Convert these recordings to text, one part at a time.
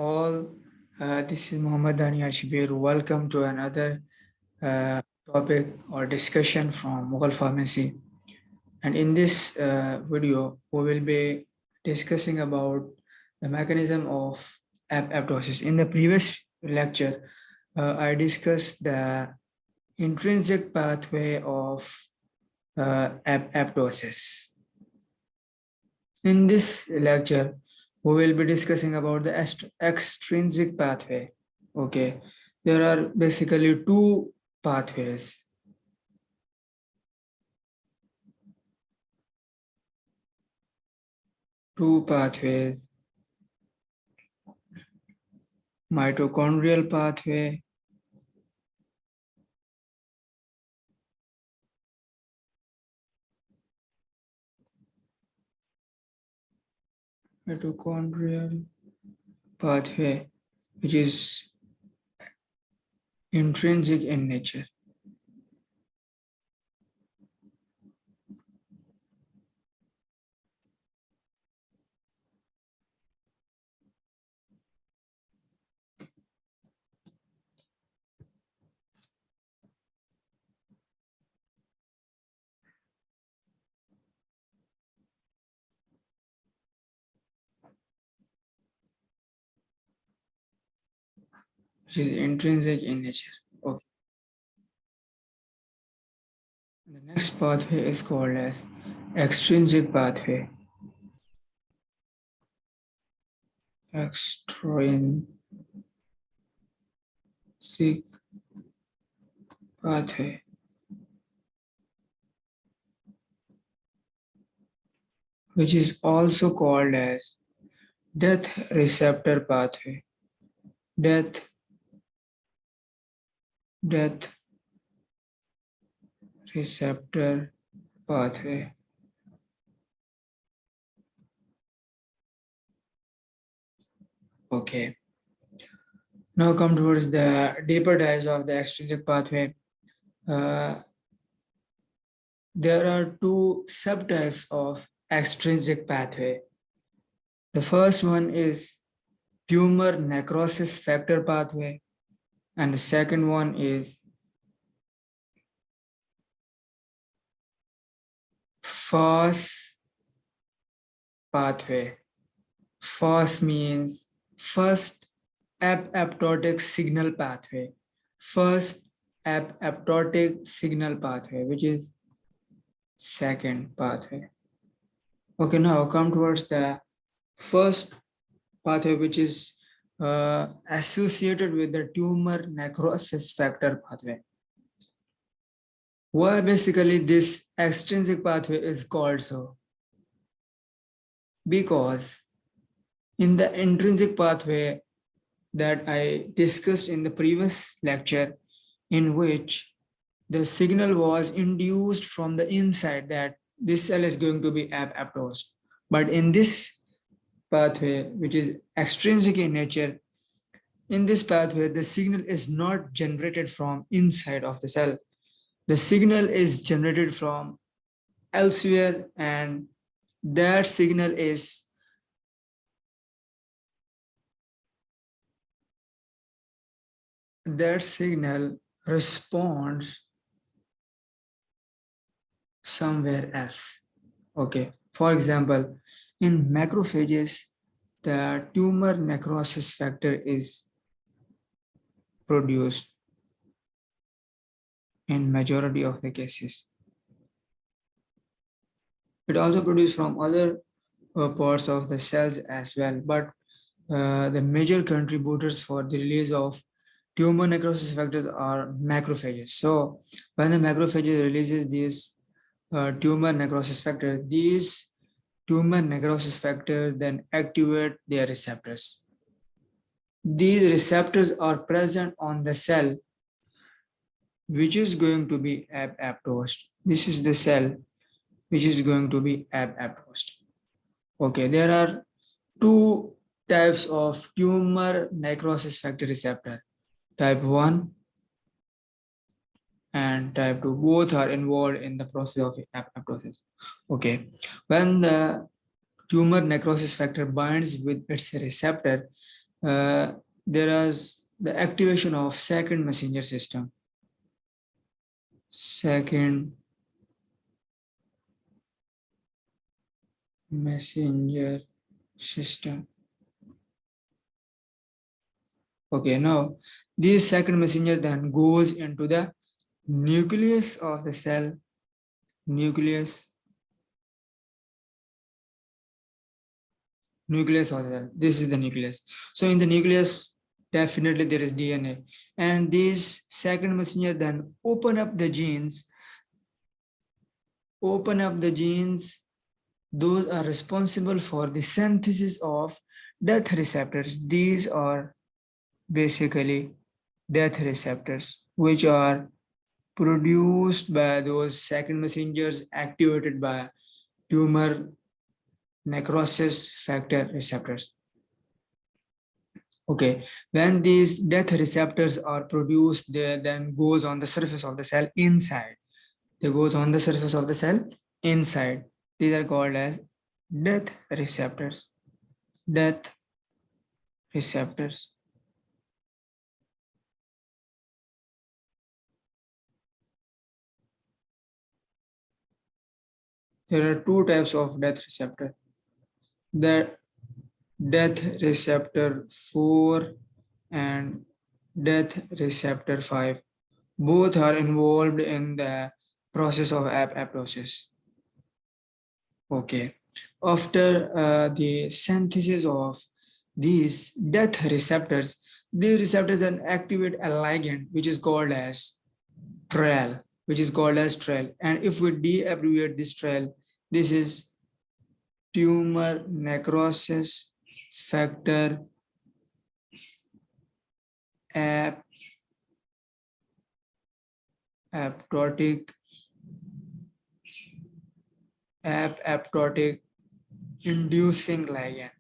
all. This is M.Danial. Welcome to another topic or discussion from Mughal Pharmacy. And in this video, we will be discussing about the mechanism of apoptosis. In the previous lecture, I discussed the intrinsic pathway of apoptosis. In this lecture, we will be discussing about the extrinsic pathway. Okay, there are basically two pathways. Mitochondrial pathway which is intrinsic in nature. Which is intrinsic in nature. Okay. The next pathway is called as extrinsic pathway. Extrinsic pathway. Which is also called as death receptor pathway. Death receptor pathway. Okay. Now come towards the deeper dives of the extrinsic pathway. There are two subtypes of extrinsic pathway. The first one is tumor necrosis factor pathway, and the second one is Fas pathway. Fas means first apoptotic signal pathway. First apoptotic signal pathway, which is second pathway. Okay, now come towards the first pathway, which is associated with the tumor necrosis factor pathway. Why basically this extrinsic pathway is called so? Because in the intrinsic pathway that I discussed in the previous lecture, in which the signal was induced from the inside that this cell is going to be apoptosed. But in this pathway, which is extrinsic in nature, in this pathway, the signal is not generated from inside of the cell. The signal is generated from elsewhere, and that signal responds somewhere else. Okay. For example, in macrophages, the tumor necrosis factor is produced in majority of the cases. It also produced from other parts of the cells as well, but the major contributors for the release of tumor necrosis factors are macrophages. So when the macrophages releases these tumor necrosis factor, these tumor necrosis factor then activate their receptors. These receptors are present on the cell which is going to be apoptosed. This is the cell which is going to be apoptosed. Okay, there are two types of tumor necrosis factor receptor, type 1 and type 2. Both are involved in the process of apoptosis. Okay, when the tumor necrosis factor binds with its receptor, there is the activation of second messenger system. Second messenger system. Okay, now this second messenger then goes into the nucleus of the cell. Nucleus of the cell. This is the nucleus. So in the nucleus, definitely there is DNA. And this second messenger then open up the genes. Those are responsible for the synthesis of death receptors. These are basically death receptors, which are produced by those second messengers activated by tumor necrosis factor receptors. Okay, when these death receptors are produced, they then goes on the surface of the cell inside. They goes on the surface of the cell inside. These are called as death receptors. Death receptors. There are two types of death receptor. The death receptor 4 and death receptor 5. Both are involved in the process of apoptosis. Okay. After the synthesis of these death receptors, these receptors then activate a ligand which is called as TRAL, And if we de-abbreviate this TRAL, this is tumor necrosis factor apoptotic inducing ligand.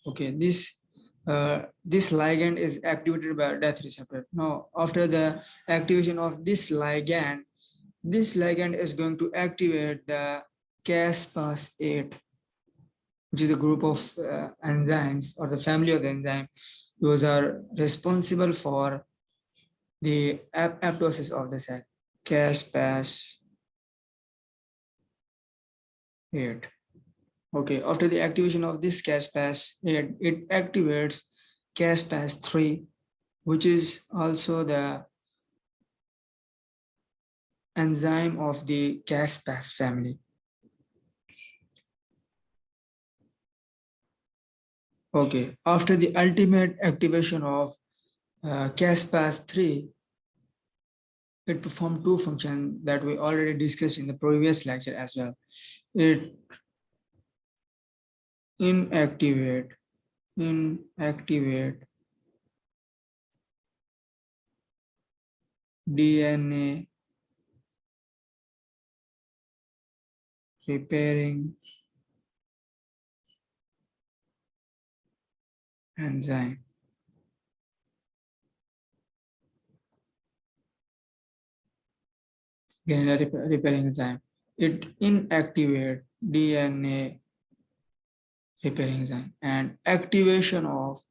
Okay, this ligand is activated by death receptor. Now, after the activation of this ligand is going to activate the Fas-Fas, which is a group of enzymes or the family of the enzyme. Those are responsible for the apoptosis of the cell. Fas-Fas. Okay, after the activation of this Fas-Fas, it activates Fas-Fas, which is also the enzyme of the Fas-Fas family. Okay, after the ultimate activation of Fas-Fas, it performed two functions that we already discussed in the previous lecture as well. It inactivate DNA repairing enzyme. Repairing enzyme. It inactivate DNA repairing enzyme and activation of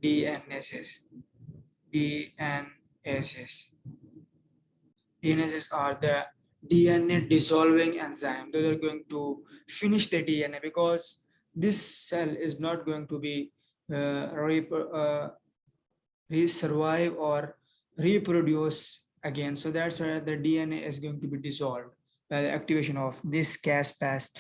DNases. DNases are the DNA dissolving enzyme. Those are going to finish the DNA because this cell is not going to be survive or reproduce again. So that's why the DNA is going to be dissolved by the activation of this Fas-Fas.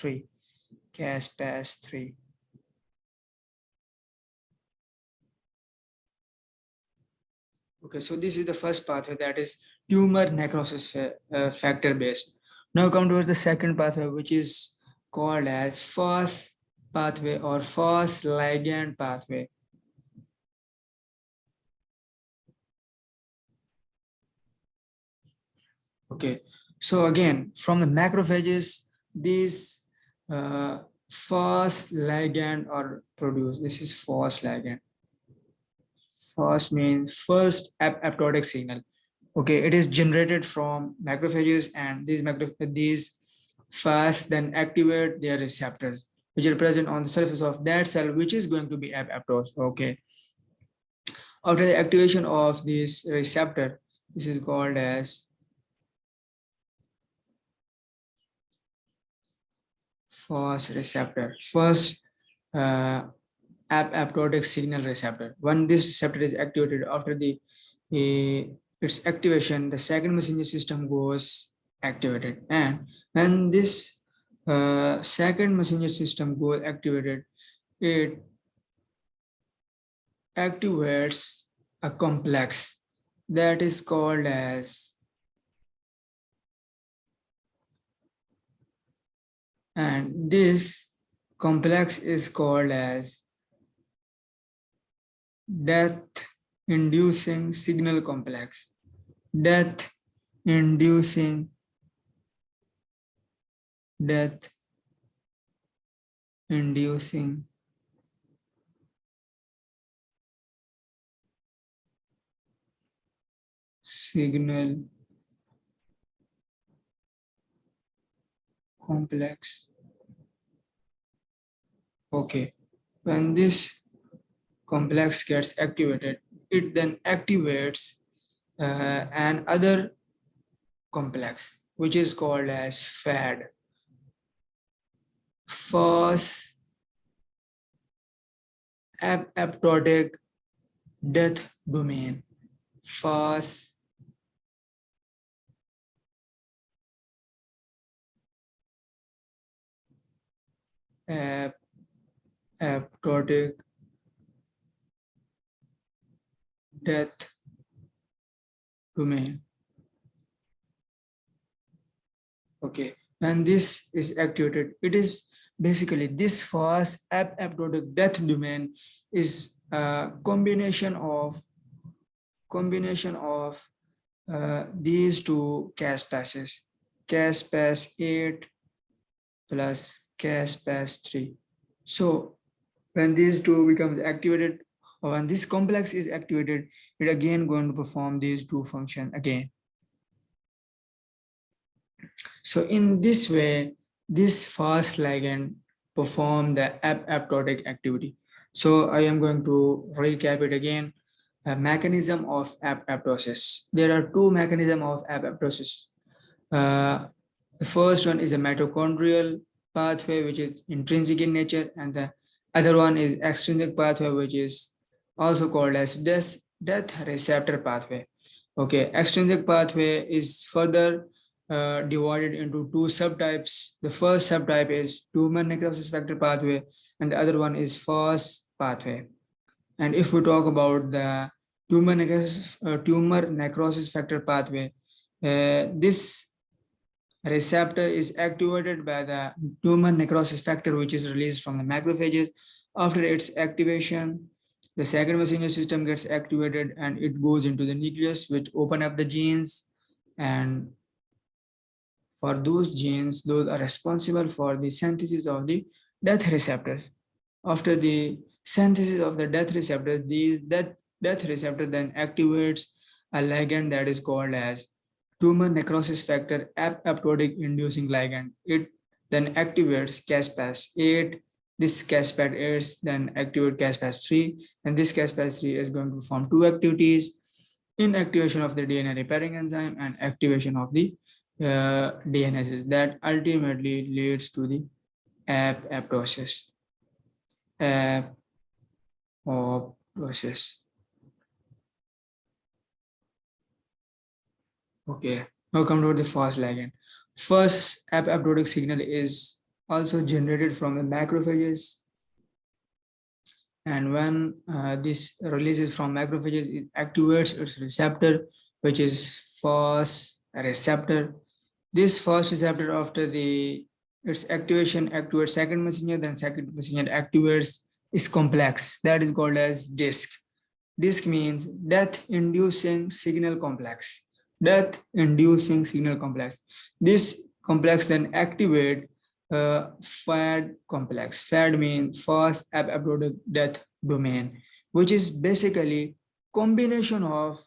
Okay, so this is the first pathway, that is tumor necrosis factor based. Now come towards the second pathway, which is called as Fas pathway or Fas ligand pathway. Okay, so again, from the macrophages, these Fas ligand are produced. This is Fas ligand. Fas means first apoptotic signal. Okay, it is generated from macrophages, and these Fas then activate their receptors, which are present on the surface of that cell, which is going to be apoptosis. Okay, after the activation of this receptor, this is called as Fas receptor. First apoptotic signal receptor. When this receptor is activated, after its activation, the second messenger system goes activated, and when this second messenger system goes activated, it activates a complex that is called as, and this complex is called as death inducing signal complex. Death inducing signal complex. Okay, when this complex gets activated, it then activates an other complex, which is called as FAD. First apoptotic death domain. First apoptotic death domain. Okay, when this is activated, it is basically this first apoptotic death domain is a combination of these two Cas-Passes, Cas-Pass 8 plus Cas-Pass 3. So when these two becomes activated, or when this complex is activated, it again going to perform these two functions again. So in this way, this Fas ligand perform the apoptotic activity. So I am going to recap it again. A mechanism of apoptosis. There are two mechanisms of apoptosis. The first one is a mitochondrial pathway, which is intrinsic in nature, and the other one is extrinsic pathway, which is also called as death receptor pathway. Okay, extrinsic pathway is further divided into two subtypes. The first subtype is tumor necrosis factor pathway, and the other one is Fas pathway. And if we talk about the tumor necrosis factor pathway, this receptor is activated by the tumor necrosis factor, which is released from the macrophages. After its activation, the second messenger system gets activated and it goes into the nucleus, which open up the genes, and for those genes, those are responsible for the synthesis of the death receptors. After the synthesis of the death receptor, that death receptor then activates a ligand that is called as tumor necrosis factor apoptotic inducing ligand. It then activates Cas-Pass 8. This Cas-Pass 8 then activates Cas-Pass 3, and this Cas-Pass 3 is going to perform two activities: inactivation of the DNA repairing enzyme and activation of the DNases that ultimately leads to the apoptosis. Apoptosis. Okay, now come to the Fas ligand. First apoptotic signal is also generated from the macrophages, and when this releases from macrophages, it activates its receptor, which is Fas receptor. This first receptor, after its activation, activates second messenger, then second messenger activates its complex that is called as DISC. DISC means death inducing signal complex. Death inducing signal complex. This complex then activate FAD complex. FAD means fast apoptotic death domain, which is basically combination of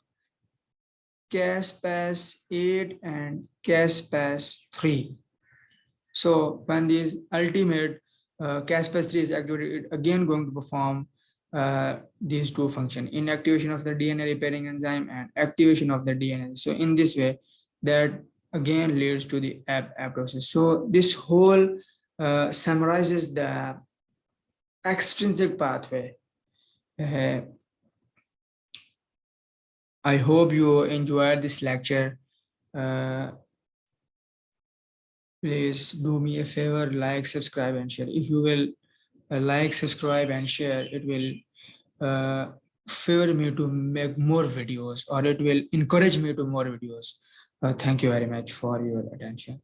Cas-Pas8 and Cas-Pas3. So when these ultimate Cas-Pas3 is activated, it again going to perform these two functions: inactivation of the DNA repairing enzyme and activation of the DNA. So in this way, that again leads to the apoptosis. So this whole summarizes the extrinsic pathway. I hope you enjoyed this lecture. Please do me a favor, like, subscribe, and share. If you will like, subscribe, and share, it will favor me to make more videos, or it will encourage me to more videos. Thank you very much for your attention.